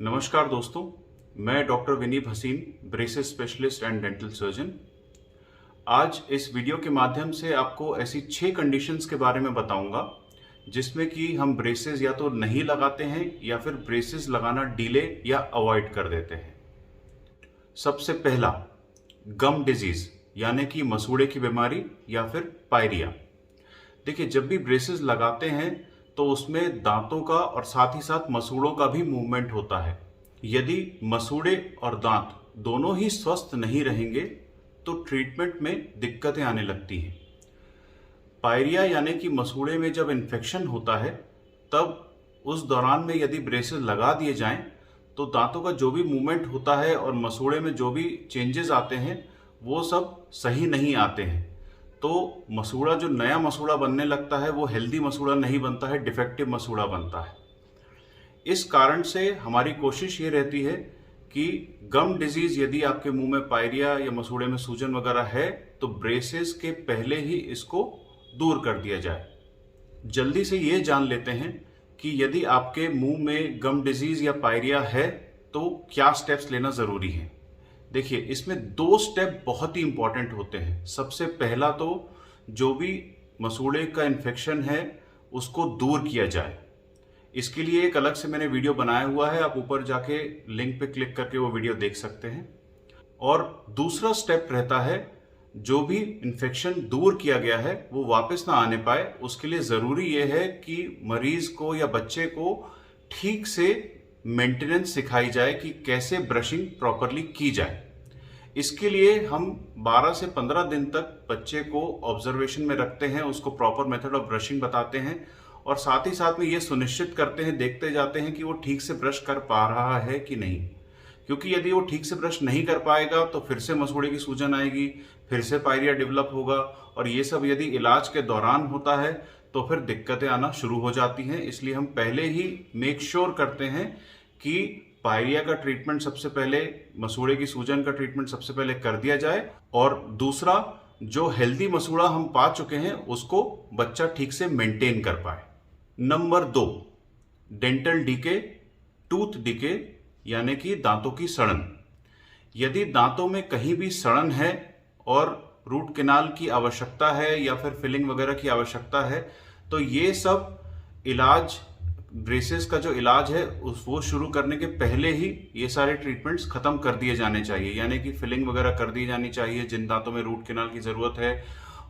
नमस्कार दोस्तों, मैं डॉक्टर विनीत हसीन, braces specialist and dental surgeon. आज इस वीडियो के माध्यम से आपको ऐसी 6 कंडीशंस के बारे में बताऊंगा जिसमें कि हम ब्रेसेस या तो नहीं लगाते हैं या फिर ब्रेसेस लगाना डिले या अवॉइड कर देते हैं। सबसे पहला, गम डिजीज यानी कि मसूड़े की बीमारी या फिर पायरिया। देखिए, जब भी ब्रेसेस लगाते हैं तो उसमें दांतों का और साथ ही साथ मसूड़ों का भी मूवमेंट होता है। यदि मसूड़े और दांत दोनों ही स्वस्थ नहीं रहेंगे तो ट्रीटमेंट में दिक्कतें आने लगती हैं। पायरिया यानी कि मसूड़े में जब इन्फेक्शन होता है तब उस दौरान में यदि ब्रेसेस लगा दिए जाएं तो दांतों का जो भी मूवमेंट होता है और मसूड़े में जो भी चेंजेस आते हैं वो सब सही नहीं आते हैं। तो मसूड़ा जो नया मसूड़ा बनने लगता है वो हेल्दी मसूड़ा नहीं बनता है, डिफेक्टिव मसूड़ा बनता है। इस कारण से हमारी कोशिश ये रहती है कि गम डिजीज यदि आपके मुंह में पायरिया या मसूड़े में सूजन वगैरह है तो ब्रेसेस के पहले ही इसको दूर कर दिया जाए। जल्दी से ये जान लेते हैं कि यदि आपके मुंह में गम डिजीज या पायरिया है तो क्या स्टेप्स लेना जरूरी है। देखिए, इसमें 2 स्टेप बहुत ही इंपॉर्टेंट होते हैं। सबसे पहला तो जो भी मसूड़े का इन्फेक्शन है उसको दूर किया जाए। इसके लिए एक अलग से मैंने वीडियो बनाया हुआ है, आप ऊपर जाके लिंक पे क्लिक करके वो वीडियो देख सकते हैं। और दूसरा स्टेप रहता है, जो भी इन्फेक्शन दूर किया गया है वो वापस ना आने पाए, उसके लिए ज़रूरी ये है कि मरीज को या बच्चे को ठीक से मेंटेनेंस सिखाई जाए कि कैसे ब्रशिंग प्रॉपरली की जाए। इसके लिए हम 12 से 15 दिन तक बच्चे को ऑब्जर्वेशन में रखते हैं, उसको प्रॉपर मेथड ऑफ ब्रशिंग बताते हैं और साथ ही साथ में ये सुनिश्चित करते हैं, देखते जाते हैं कि वो ठीक से ब्रश कर पा रहा है कि नहीं। क्योंकि यदि वो ठीक से ब्रश नहीं कर पाएगा तो फिर से मसूड़े की सूजन आएगी, फिर से पायरिया डेवलप होगा और ये सब यदि इलाज के दौरान होता है तो फिर दिक्कतें आना शुरू हो जाती हैं। इसलिए हम पहले ही मेक श्योर करते हैं कि पायरिया का ट्रीटमेंट सबसे पहले, मसूड़े की सूजन का ट्रीटमेंट सबसे पहले कर दिया जाए और दूसरा, जो हेल्दी मसूड़ा हम पा चुके हैं उसको बच्चा ठीक से मेंटेन कर पाए। Number 2, dental decay, tooth decay यानी कि दांतों की सड़न। यदि दांतों में कहीं भी सड़न है और रूट कैनाल की आवश्यकता है या फिर फिलिंग वगैरह की आवश्यकता है तो ये सब इलाज, ब्रेसेस का जो इलाज है वो शुरू करने के पहले ही ये सारे ट्रीटमेंट्स खत्म कर दिए जाने चाहिए। यानी कि फिलिंग वगैरह कर दी जानी चाहिए। जिन दांतों में रूट कैनाल की जरूरत है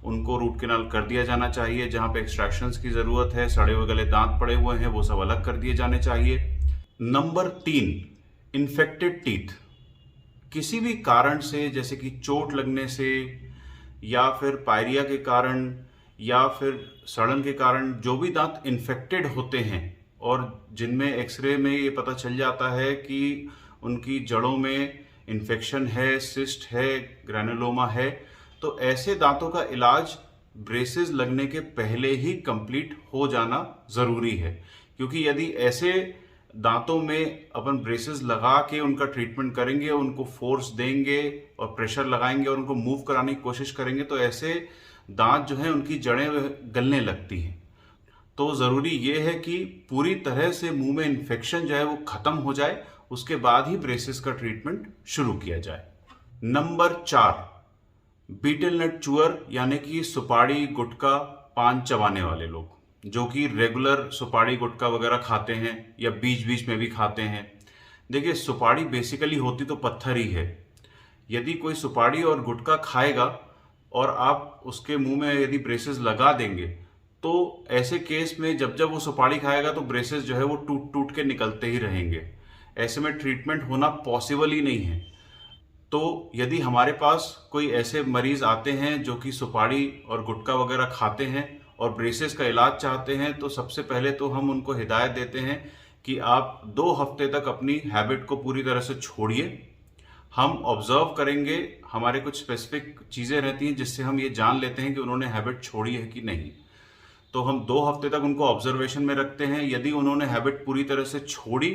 उनको रूट कैनाल कर दिया जाना चाहिए। जहां पे एक्सट्रैक्शंस की जरूरत है, सड़े हुए गले दांत पड़े हुए हैं, वो सब अलग कर दिए जाने चाहिए। Number 3, infected teeth. किसी भी कारण से, जैसे कि चोट लगने से या फिर पायरिया के कारण या फिर सड़न के कारण, जो भी दांत इन्फेक्टेड होते हैं और जिनमें एक्सरे में ये पता चल जाता है कि उनकी जड़ों में इन्फेक्शन है, सिस्ट है, ग्रैनुलोमा है, तो ऐसे दांतों का इलाज ब्रेसेस लगने के पहले ही कंप्लीट हो जाना जरूरी है। क्योंकि यदि ऐसे दांतों में अपन ब्रेसेस लगा के उनका ट्रीटमेंट करेंगे, उनको फोर्स देंगे और प्रेशर लगाएंगे और उनको मूव कराने की कोशिश करेंगे तो ऐसे दांत जो है उनकी जड़ें गलने लगती हैं। तो ज़रूरी ये है कि पूरी तरह से मुंह में इन्फेक्शन जो है वो ख़त्म हो जाए, उसके बाद ही ब्रेसेस का ट्रीटमेंट शुरू किया जाए। नंबर 4, बीटल नट चूअर यानी कि सुपारी, गुटखा, पान चबाने वाले लोग जो कि रेगुलर सुपारी गुटखा वगैरह खाते हैं या बीच बीच में भी खाते हैं। देखिए, सुपारी बेसिकली होती तो पत्थर ही है। यदि कोई सुपारी और गुटखा खाएगा और आप उसके मुंह में यदि ब्रेसेस लगा देंगे तो ऐसे केस में जब जब वो सुपारी खाएगा तो ब्रेसेस जो है वो टूट टूट के निकलते ही रहेंगे। ऐसे में ट्रीटमेंट होना पॉसिबल ही नहीं है। तो यदि हमारे पास कोई ऐसे मरीज आते हैं जो कि सुपारी और गुटखा वगैरह खाते हैं और ब्रेसेस का इलाज चाहते हैं तो सबसे पहले तो हम उनको हिदायत देते हैं कि आप 2 हफ्ते तक अपनी हैबिट को पूरी तरह से छोड़िए। हम ऑब्जर्व करेंगे, हमारे कुछ स्पेसिफिक चीज़ें रहती हैं जिससे हम ये जान लेते हैं कि उन्होंने हैबिट छोड़ी है कि नहीं। तो हम 2 हफ्ते तक उनको ऑब्जर्वेशन में रखते हैं। यदि उन्होंने हैबिट पूरी तरह से छोड़ी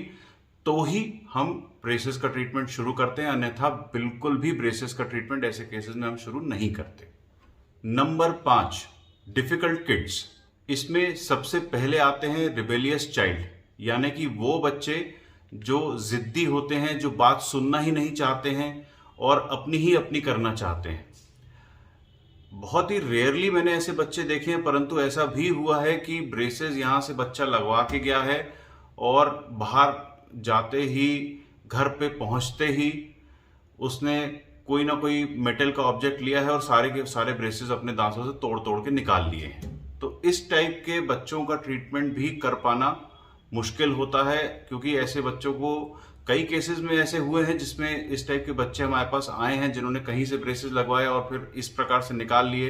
तो ही हम ब्रेसेस का ट्रीटमेंट शुरू करते हैं, अन्यथा बिल्कुल भी ब्रेसेस का ट्रीटमेंट ऐसे केसेस में हम शुरू नहीं करते। Number 5, difficult kids. इसमें सबसे पहले आते हैं रिबेलियस चाइल्ड, यानी कि वो बच्चे जो ज़िद्दी होते हैं, जो बात सुनना ही नहीं चाहते हैं और अपनी ही अपनी करना चाहते हैं। बहुत ही रेयरली मैंने ऐसे बच्चे देखे हैं, परंतु ऐसा भी हुआ है कि ब्रेसेस यहाँ से बच्चा लगवा के गया है और बाहर जाते ही, घर पे पहुँचते ही उसने कोई ना कोई मेटल का ऑब्जेक्ट लिया है और सारे के सारे ब्रेसेस अपने दांतों से तोड़ तोड़ के निकाल लिए हैं। तो इस टाइप के बच्चों का ट्रीटमेंट भी कर पाना मुश्किल होता है, क्योंकि ऐसे बच्चों को कई केसेस में ऐसे हुए हैं जिसमें इस टाइप के बच्चे हमारे पास आए हैं जिन्होंने कहीं से ब्रेसेस लगवाए और फिर इस प्रकार से निकाल लिए।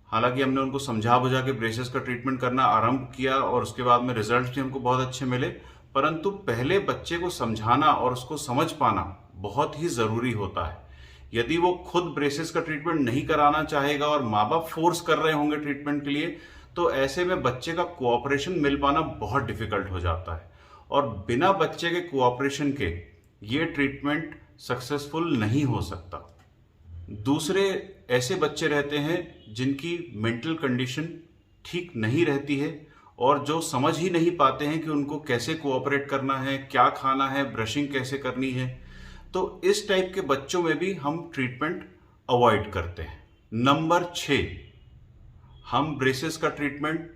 हालांकि हमने उनको समझा बुझा के ब्रेसेस का ट्रीटमेंट करना आरंभ किया और उसके बाद में रिजल्ट भी हमको बहुत अच्छे मिले, परंतु पहले बच्चे को समझाना और उसको समझ पाना बहुत ही ज़रूरी होता है। यदि वो खुद ब्रेसेस का ट्रीटमेंट नहीं कराना चाहेगा और माँ बाप फोर्स कर रहे होंगे ट्रीटमेंट के लिए, तो ऐसे में बच्चे का कोऑपरेशन मिल पाना बहुत डिफिकल्ट हो जाता है और बिना बच्चे के कोऑपरेशन के ये ट्रीटमेंट सक्सेसफुल नहीं हो सकता। दूसरे ऐसे बच्चे रहते हैं जिनकी मेंटल कंडीशन ठीक नहीं रहती है और जो समझ ही नहीं पाते हैं कि उनको कैसे कोऑपरेट करना है, क्या खाना है, ब्रशिंग कैसे करनी है। तो इस टाइप के बच्चों में भी हम ट्रीटमेंट अवॉइड करते हैं। नंबर 6, हम ब्रेसेस का ट्रीटमेंट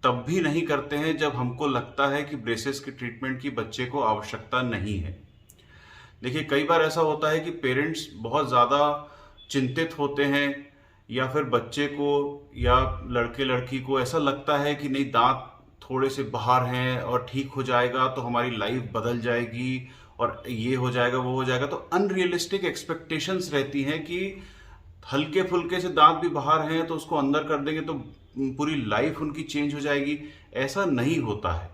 तब भी नहीं करते हैं जब हमको लगता है कि ब्रेसेस के ट्रीटमेंट की बच्चे को आवश्यकता नहीं है। देखिए, कई बार ऐसा होता है कि पेरेंट्स बहुत ज़्यादा चिंतित होते हैं या फिर बच्चे को या लड़के लड़की को ऐसा लगता है कि नहीं, दांत थोड़े से बाहर हैं और ठीक हो जाएगा तो हमारी लाइफ बदल जाएगी और ये हो जाएगा वो हो जाएगा। तो अनरियलिस्टिक एक्सपेक्टेशंस रहती हैं कि हल्के फुल्के से दांत भी बाहर हैं तो उसको अंदर कर देंगे तो पूरी लाइफ उनकी चेंज हो जाएगी। ऐसा नहीं होता है।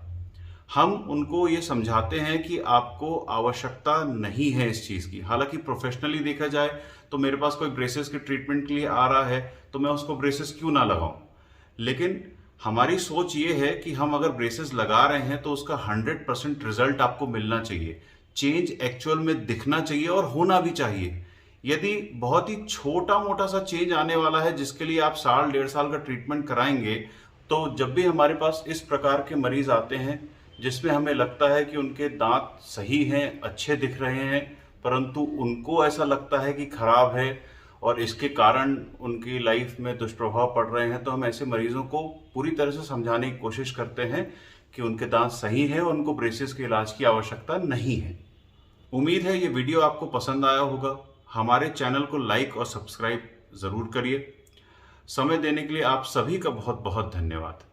हम उनको ये समझाते हैं कि आपको आवश्यकता नहीं है इस चीज़ की। हालांकि प्रोफेशनली देखा जाए तो मेरे पास कोई ब्रेसेस के ट्रीटमेंट के लिए आ रहा है तो मैं उसको ब्रेसेस क्यों ना लगाऊं, लेकिन हमारी सोच ये है कि हम अगर ब्रेसेस लगा रहे हैं तो उसका 100% रिजल्ट आपको मिलना चाहिए, चेंज एक्चुअल में दिखना चाहिए और होना भी चाहिए। यदि बहुत ही छोटा मोटा सा चेंज आने वाला है जिसके लिए आप साल 1.5 साल का ट्रीटमेंट कराएंगे, तो जब भी हमारे पास इस प्रकार के मरीज आते हैं जिसमें हमें लगता है कि उनके दांत सही हैं, अच्छे दिख रहे हैं, परंतु उनको ऐसा लगता है कि खराब है और इसके कारण उनकी लाइफ में दुष्प्रभाव पड़ रहे हैं, तो हम ऐसे मरीजों को पूरी तरह से समझाने की कोशिश करते हैं कि उनके दांत सही है और उनको ब्रेसेस के इलाज की आवश्यकता नहीं है। उम्मीद है ये वीडियो आपको पसंद आया होगा। हमारे चैनल को लाइक और सब्सक्राइब ज़रूर करिए। समय देने के लिए आप सभी का बहुत बहुत धन्यवाद।